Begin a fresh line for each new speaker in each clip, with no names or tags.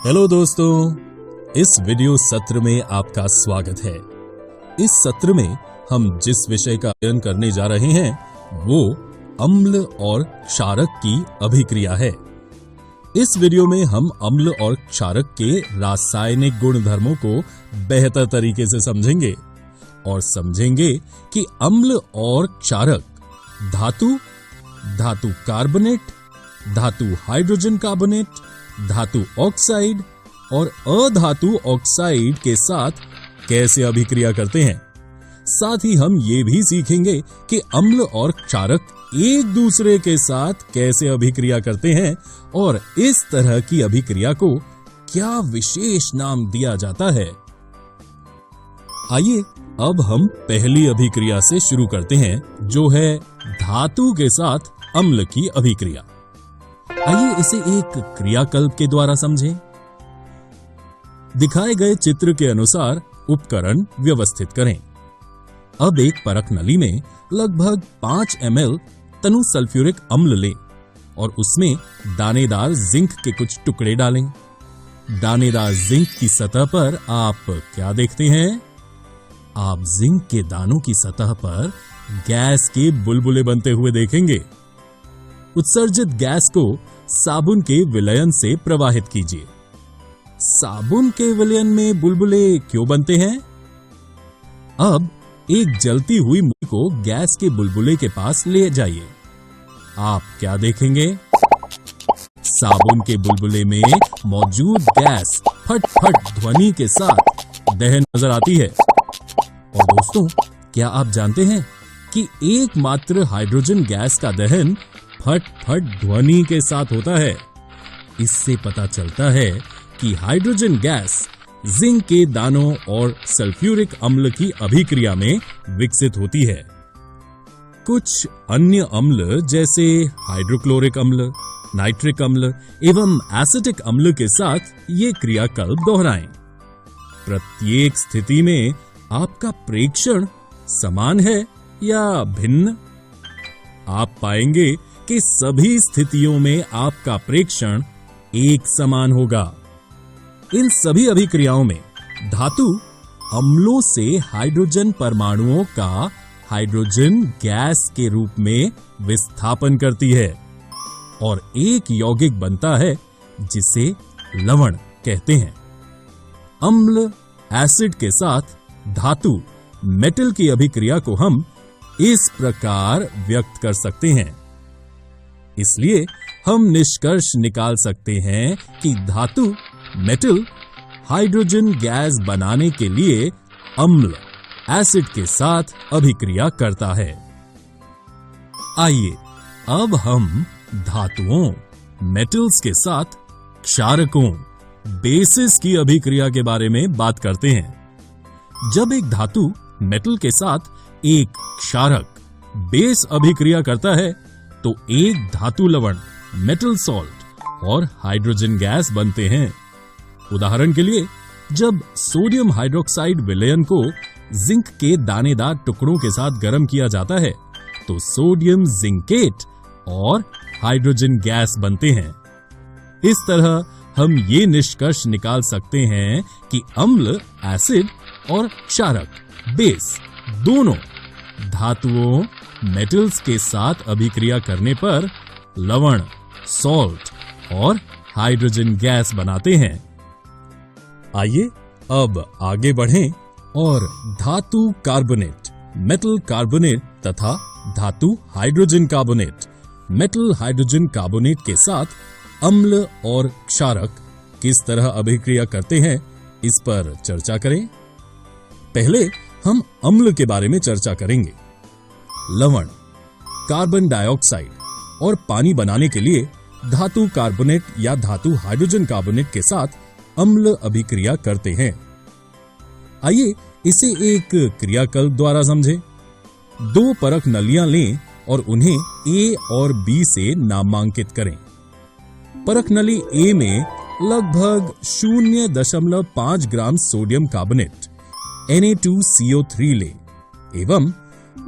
Hello दोस्तों, इस video सत्र में आपका स्वागत है। इस सत्र में हम जिस विषय का अध्ययन करने जा रहे हैं वो अम्ल और क्षारक की अभिक्रिया है। इस वीडियो में हम अम्ल और क्षारक के रासायनिक गुणधर्मों को बेहतर तरीके से समझेंगे और समझेंगे कि अम्ल और क्षारक धातु कार्बोनेट, धातु हाइड्रोजन कार्बोनेट, धातु ऑक्साइड और अधातु ऑक्साइड के साथ कैसे अभिक्रिया करते हैं। साथ ही हम ये भी सीखेंगे कि अम्ल और क्षारक एक दूसरे के साथ कैसे अभिक्रिया करते हैं और इस तरह की अभिक्रिया को क्या विशेष नाम दिया जाता है। आइए अब हम पहली अभिक्रिया से शुरू करते हैं, जो है धातु के साथ अम्ल की अभिक्रिया। आइए इसे एक क्रियाकल्प के द्वारा समझें। दिखाए गए चित्र के अनुसार उपकरण व्यवस्थित करें। अब एक परख नली में लगभग 5 ml तनु सल्फ्यूरिक अम्ल लें और उसमें दानेदार जिंक के कुछ टुकड़े डालें। दानेदार जिंक की सतह पर आप क्या देखते हैं? आप जिंक के दानों की सतह पर गैस के बुलबुले बनते हुए देखेंगे। उत्सर्जित गैस को साबुन के विलयन से प्रवाहित कीजिए। साबुन के विलयन में बुलबुले क्यों बनते हैं? अब एक जलती हुई मूली को गैस के बुलबुले के पास ले जाइए। आप क्या देखेंगे? साबुन के बुलबुले में मौजूद गैस फट फट ध्वनि के साथ दहन नजर आती है। और दोस्तों, क्या आप जानते हैं कि एकमात्र हाइड्रोजन गैस का दहन फट फट ध्वनि के साथ होता है। इससे पता चलता है कि हाइड्रोजन गैस जिंक के दानों और सल्फ्यूरिक अम्ल की अभिक्रिया में विकसित होती है। कुछ अन्य अम्ल जैसे हाइड्रोक्लोरिक अम्ल, नाइट्रिक अम्ल एवं एसिटिक अम्ल के साथ ये क्रियाकल्प दोहराएं। प्रत्येक स्थिति में आपका प्रेक्षण समान है या भिन्न? आप पाएंगे कि सभी स्थितियों में आपका प्रेक्षण एक समान होगा। इन सभी अभिक्रियाओं में धातु अम्लों से हाइड्रोजन परमाणुओं का हाइड्रोजन गैस के रूप में विस्थापन करती है और एक यौगिक बनता है जिसे लवण कहते हैं। अम्ल एसिड के साथ धातु मेटल की अभिक्रिया को हम इस प्रकार व्यक्त कर सकते हैं। इसलिए हम निष्कर्ष निकाल सकते हैं कि धातु मेटल हाइड्रोजन गैस बनाने के लिए अम्ल एसिड के साथ अभिक्रिया करता है। आइए अब हम धातुओं मेटल्स के साथ क्षारकों बेसिस की अभिक्रिया के बारे में बात करते हैं। जब एक धातु मेटल के साथ एक क्षारक बेस अभिक्रिया करता है तो एक धातु लवण मेटल सॉल्ट और हाइड्रोजन गैस बनते हैं। उदाहरण के लिए, जब सोडियम हाइड्रोक्साइड विलयन को जिंक के दानेदार टुकड़ों के साथ गर्म किया जाता है तो सोडियम जिंकेट और हाइड्रोजन गैस बनते हैं। इस तरह हम ये निष्कर्ष निकाल सकते हैं कि अम्ल एसिड और क्षारक बेस दोनों धातुओं मेटल्स के साथ अभिक्रिया करने पर लवण सॉल्ट और हाइड्रोजन गैस बनाते हैं। आइए अब आगे बढ़ें और धातु कार्बोनेट, मेटल कार्बोनेट तथा धातु hydrogen carbonate, metal hydrogen carbonate के साथ अम्ल और क्षारक किस तरह अभिक्रिया करते हैं, इस पर चर्चा करें। पहले हम अम्ल के बारे में चर्चा करेंगे। लवण कार्बन डाइऑक्साइड और पानी बनाने के लिए धातु कार्बोनेट या धातु हाइड्रोजन कार्बोनेट के साथ अम्ल अभिक्रिया करते हैं। आइए इसे एक क्रियाकल्प द्वारा समझें। 2 परख नलियां लें और उन्हें A और B से नामांकित करें। परख नली A में लगभग 0.5 ग्राम सोडियम कार्बोनेट Na2CO3 लें एवं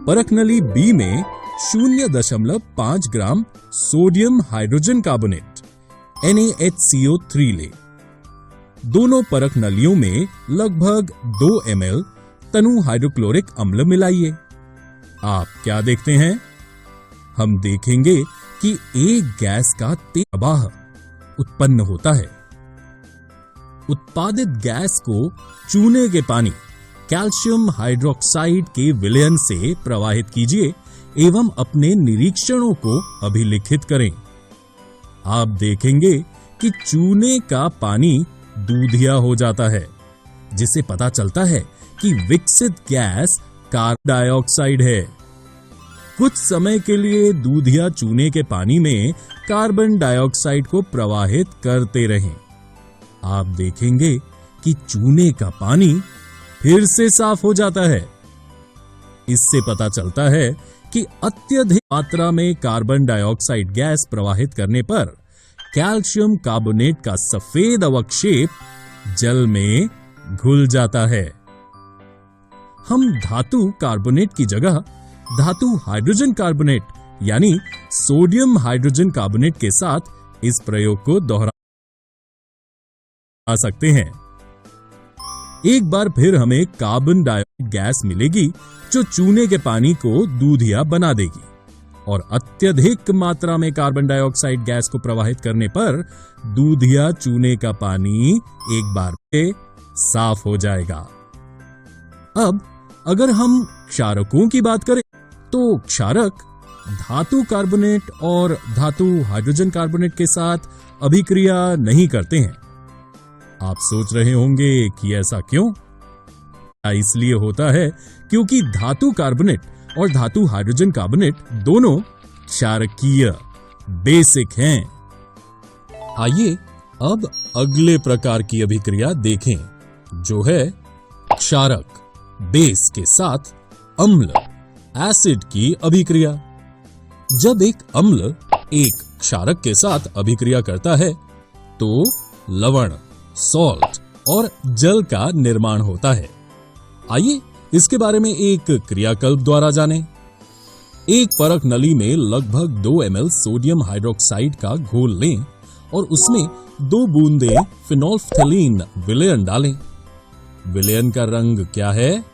परख नली B में 0.5 gram sodium hydrogen carbonate NaHCO3 लें। दोनों परख नलियों में लगभग 2 ml तनु हाइड्रोक्लोरिक अम्ल मिलाइए। आप क्या देखते हैं? हम देखेंगे कि एक गैस का तेज प्रवाह उत्पन्न होता है। उत्पादित गैस को चूने के पानी कैल्शियम हाइड्रोक्साइड के विलयन से प्रवाहित कीजिए एवं अपने निरीक्षणों को अभिलिखित करें। आप देखेंगे कि चूने का पानी दूधिया हो जाता है, जिससे पता चलता है कि विकसित गैस कार्बन डाइऑक्साइड है। कुछ समय के लिए दूधिया चूने के पानी में कार्बन डाइऑक्साइड को प्रवाहित करते रहें। आप देखेंगे कि चूने का पानी फिर से साफ हो जाता है। इससे पता चलता है कि अत्यधिक मात्रा में कार्बन डाइऑक्साइड गैस प्रवाहित करने पर कैल्शियम कार्बोनेट का सफेद अवक्षेप जल में घुल जाता है। हम धातु कार्बोनेट की जगह धातु हाइड्रोजन कार्बोनेट यानी सोडियम हाइड्रोजन कार्बोनेट के साथ इस प्रयोग को दोहरा सकते हैं। एक बार फिर हमें कार्बन डाइऑक्साइड गैस मिलेगी जो चूने के पानी को दूधिया बना देगी और अत्यधिक मात्रा में कार्बन डाइऑक्साइड गैस को प्रवाहित करने पर दूधिया चूने का पानी एक बार फिर साफ हो जाएगा। अब अगर हम क्षारकों की बात करें तो क्षारक धातु कार्बोनेट और धातु हाइड्रोजन कार्बोनेट के साथ अभिक्रिया नहीं करते हैं। आप सोच रहे होंगे कि ऐसा क्यों? इसलिए होता है क्योंकि धातु कार्बोनेट और धातु हाइड्रोजन कार्बोनेट दोनों क्षारकीय बेसिक हैं। आइए अब अगले प्रकार की अभिक्रिया देखें, जो है क्षारक बेस के साथ अम्ल एसिड की अभिक्रिया। जब एक अम्ल एक क्षारक के साथ अभिक्रिया करता है तो लवण सॉल्ट और जल का निर्माण होता है। आइए इसके बारे में एक क्रियाकल्प द्वारा जानें। एक परख नली में लगभग 2 ml सोडियम हाइड्रोक्साइड का घोल लें और उसमें 2 बूंदे फिनोल्फ्थेलीन विलयन डालें। विलयन का रंग क्या है?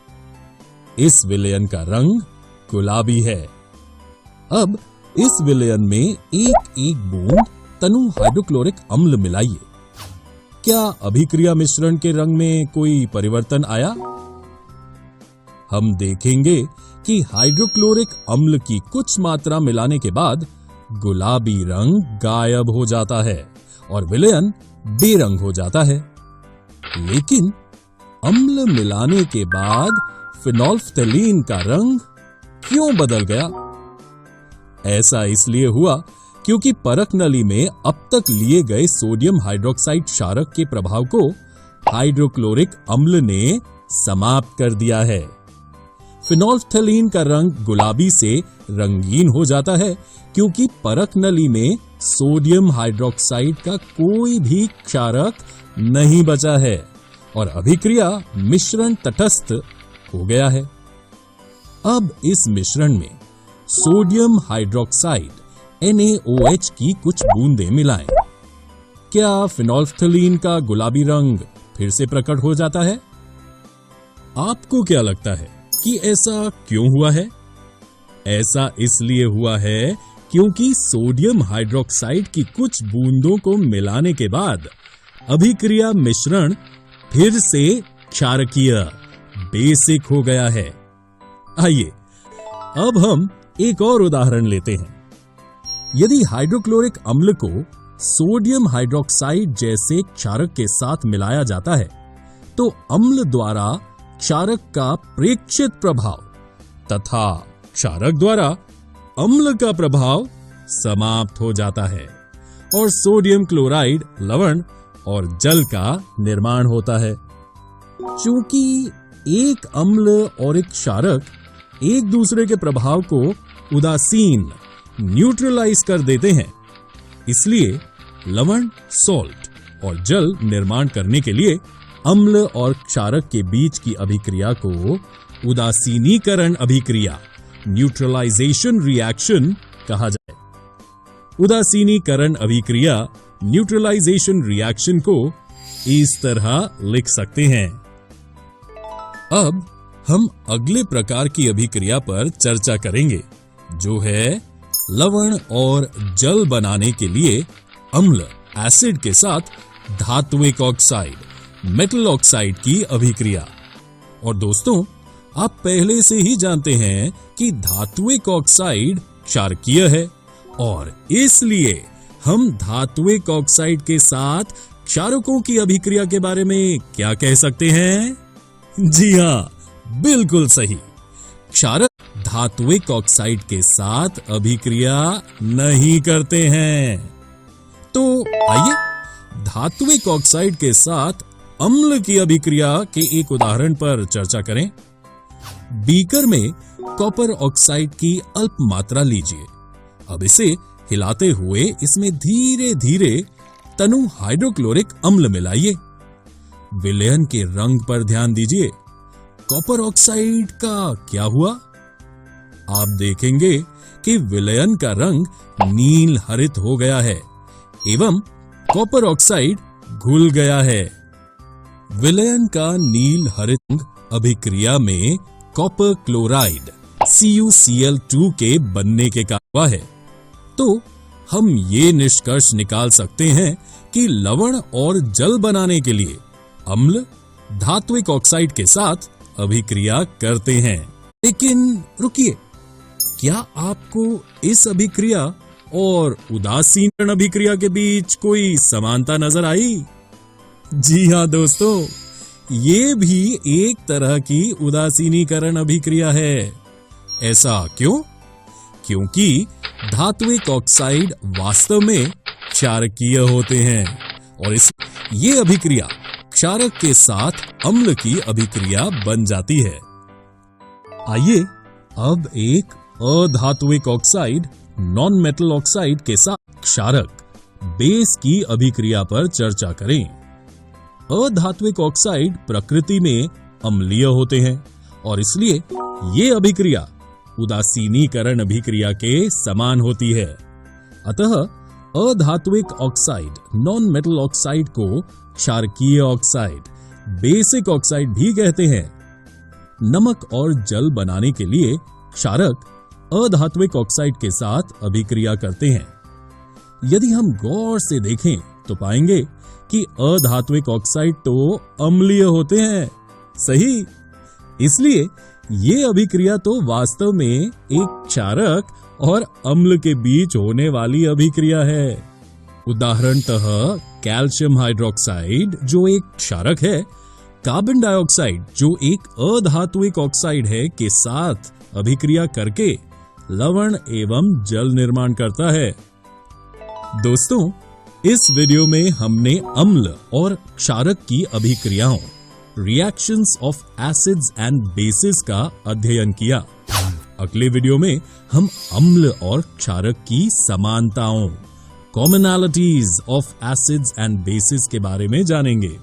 इस विलयन का रंग गुलाबी है। अब इस विलयन में एक एक बूंद तनु हाइड्रोक्लोरिक अम्ल मिलाइए। क्या अभिक्रिया मिश्रण के रंग में कोई परिवर्तन आया? हम देखेंगे कि हाइड्रोक्लोरिक अम्ल की कुछ मात्रा मिलाने के बाद गुलाबी रंग गायब हो जाता है और विलयन बेरंग हो जाता है। लेकिन अम्ल मिलाने के बाद फिनोल्फ्थेलीन का रंग क्यों बदल गया? ऐसा इसलिए हुआ क्योंकि परख नली में अब तक लिए गए सोडियम हाइड्रोक्साइड क्षारक के प्रभाव को हाइड्रोक्लोरिक अम्ल ने समाप्त कर दिया है। फिनोल्फ्थेलीन का रंग गुलाबी से रंगीन हो जाता है क्योंकि परख नली में सोडियम हाइड्रोक्साइड का कोई भी क्षारक नहीं बचा है और अभिक्रिया मिश्रण तटस्थ हो गया है। अब इस मिश्रण में सोडियम हाइड्रोक्साइड NaOH की कुछ बूंदें मिलाएं। क्या फिनोल्फ्थेलीन का गुलाबी रंग फिर से प्रकट हो जाता है? आपको क्या लगता है कि ऐसा क्यों हुआ है? ऐसा इसलिए हुआ है क्योंकि सोडियम हाइड्रोक्साइड की कुछ बूंदों को मिलाने के बाद अभिक्रिया मिश्रण फिर से क्षारकीय बेसिक हो गया है। आइए अब हम एक और उदाहरण लेते हैं। यदि हाइड्रोक्लोरिक अम्ल को सोडियम हाइड्रोक्साइड जैसे क्षारक के साथ मिलाया जाता है तो अम्ल द्वारा क्षारक का प्रेक्षित प्रभाव तथा क्षारक द्वारा अम्ल का प्रभाव समाप्त हो जाता है और सोडियम क्लोराइड लवण और जल का निर्माण होता है। चूंकि एक अम्ल और एक क्षारक एक दूसरे के प्रभाव को उदासीन न्यूट्रलाइज कर देते हैं, इसलिए लवण सॉल्ट और जल निर्माण करने के लिए अम्ल और क्षारक के बीच की अभिक्रिया को उदासीनीकरण अभिक्रिया न्यूट्रलाइजेशन रिएक्शन कहा जाए। उदासीनीकरण अभिक्रिया न्यूट्रलाइजेशन रिएक्शन को इस तरह लिख सकते हैं। अब हम अगले प्रकार की अभिक्रिया पर चर्चा करेंगे, जो है लवण और जल बनाने के लिए अम्ल एसिड के साथ धात्विक ऑक्साइड मेटल ऑक्साइड की अभिक्रिया। और दोस्तों, आप पहले से ही जानते हैं कि धात्विक ऑक्साइड क्षारकीय है और इसलिए हम धात्विक ऑक्साइड के साथ क्षारकों की अभिक्रिया के बारे में क्या कह सकते हैं? जी हाँ, बिल्कुल सही। क्षारक धात्विक ऑक्साइड के साथ अभिक्रिया नहीं करते हैं। तो आइए धात्विक ऑक्साइड के साथ अम्ल की अभिक्रिया के एक उदाहरण पर चर्चा करें। बीकर में कॉपर ऑक्साइड की अल्प मात्रा लीजिए। अब इसे हिलाते हुए इसमें धीरे धीरे तनु हाइड्रोक्लोरिक अम्ल मिलाइए। विलयन के रंग पर ध्यान दीजिए। कॉपर ऑक्साइड का क्या हुआ? आप देखेंगे कि विलयन का रंग नील हरित हो गया है एवं कॉपर ऑक्साइड घुल गया है। विलयन का नील हरित रंग अभिक्रिया में कॉपर क्लोराइड CuCl2 के बनने के कारण हुआ है। तो हम ये निष्कर्ष निकाल सकते हैं कि लवण और जल बनाने के लिए अम्ल धात्विक ऑक्साइड के साथ अभिक्रिया करते हैं। लेकिन रुकिए, क्या आपको इस अभिक्रिया और उदासीनीकरण अभिक्रिया के बीच कोई समानता नजर आई? जी हाँ दोस्तों, ये भी एक तरह की उदासीनीकरण अभिक्रिया है। ऐसा क्यों? क्योंकि धात्विक ऑक्साइड वास्तव में क्षारकीय होते हैं और इस ये अभिक्रिया क्षारक के साथ अम्ल की अभिक्रिया बन जाती है। आइए अब एक अधात्विक ऑक्साइड नॉन मेटल ऑक्साइड के साथ क्षारक बेस की अभिक्रिया पर चर्चा करें। अधात्विक ऑक्साइड प्रकृति में अम्लीय होते हैं और इसलिए ये अभिक्रिया उदासीनीकरण अभिक्रिया के समान होती है। अतः अधात्विक ऑक्साइड नॉन मेटल ऑक्साइड को क्षारकीय ऑक्साइड बेसिक ऑक्साइड भी कहते हैं। नमक और जल बनाने के लिए क्षारक अधात्विक ऑक्साइड के साथ अभिक्रिया करते हैं। यदि हम गौर से देखें तो पाएंगे कि अधात्विक ऑक्साइड तो अम्लीय होते हैं, सही। इसलिए ये अभिक्रिया तो वास्तव में एक क्षारक और अम्ल के बीच होने वाली अभिक्रिया है। उदाहरणतः कैल्शियम हाइड्रोक्साइड जो एक क्षारक है, कार्बन डाइऑक्साइड जो एक अधात्विक ऑक्साइड है के साथ अभिक्रिया करके लवण एवं जल निर्माण करता है। दोस्तों, इस वीडियो में हमने अम्ल और क्षारक की अभिक्रियाओं reactions of acids and basis का अध्ययन किया। अगले वीडियो में हम अम्ल और क्षारक की समानताओं commonalities of acids and bases के बारे में जानेंगे।